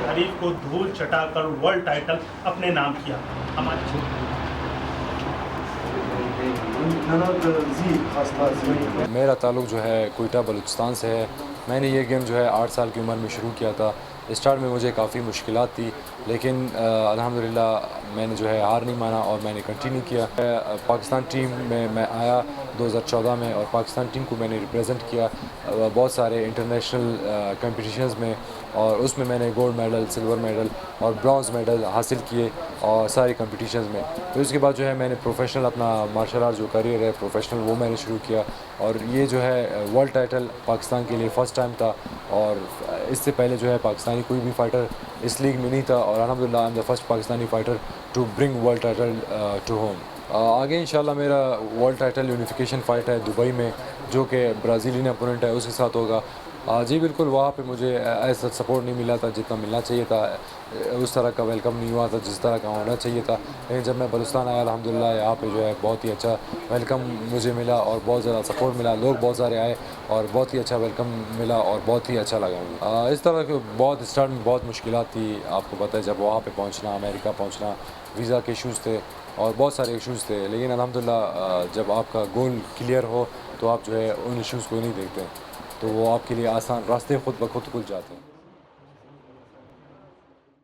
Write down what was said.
हरीफ को धूल चटाकर world title अपने नाम किया। हमारे मेरा ताल्लुक़ जो है कोयटा बलूचिस्तान से है। मैंने ये गेम जो है 8 साल की उम्र में शुरू किया था। स्टार्ट में मुझे काफ़ी मुश्किलात थी, लेकिन अल्हम्दुलिल्लाह मैंने जो है हार नहीं माना और मैंने कंटिन्यू किया। पाकिस्तान टीम में मैं आया 2014 में और पाकिस्तान टीम को मैंने रिप्रेजेंट किया बहुत सारे इंटरनेशनल कंपटीशंस में, और उसमें मैंने गोल्ड मेडल, सिल्वर मेडल और ब्रॉन्ज़ मेडल हासिल किए और सारे कंपटीशंस में। तो इसके बाद जो है मैंने प्रोफेशनल अपना मार्शल आर्ट जो करियर है प्रोफेशनल वो मैंने शुरू किया, और ये जो है वर्ल्ड टाइटल पाकिस्तान के लिए फ़र्स्ट टाइम था। और इससे पहले जो है पाकिस्तानी कोई भी फ़ाइटर इस लीग में नहीं था, और अल्हम्दुलिल्लाह I am the first Pakistani fighter to bring world title to home. आगे इंशाल्लाह मेरा वर्ल्ड टाइटल यूनिफिकेशन फ़ाइट है दुबई में, जो कि ब्राज़ीलियन अपोनेंट है उसके साथ होगा। जी बिल्कुल, वहाँ पे मुझे ऐसा सपोर्ट नहीं मिला था जितना मिलना चाहिए था, उस तरह का वेलकम नहीं हुआ था जिस तरह का होना चाहिए था। लेकिन जब मैं बलूचिस्तान आया अल्हम्दुलिल्लाह यहाँ पे जो है बहुत ही अच्छा वेलकम मुझे मिला और बहुत ज़्यादा सपोर्ट मिला, लोग बहुत सारे आए और बहुत ही अच्छा वेलकम मिला और बहुत ही अच्छा लगा मुझे। इस तरह के बहुत स्टार्ट में बहुत मुश्किलात थी, आपको पता है जब वहाँ पे पहुँचना, अमेरिका पहुँचना, वीज़ा के इशूज़ थे और बहुत सारे इशूज़ थे, लेकिन अल्हम्दुलिल्लाह जब आपका गोल क्लियर हो तो आप जो है उन इशूज़ को नहीं देखते, तो वो आपके लिए आसान रास्ते खुद ब खुद खुल जाते हैं।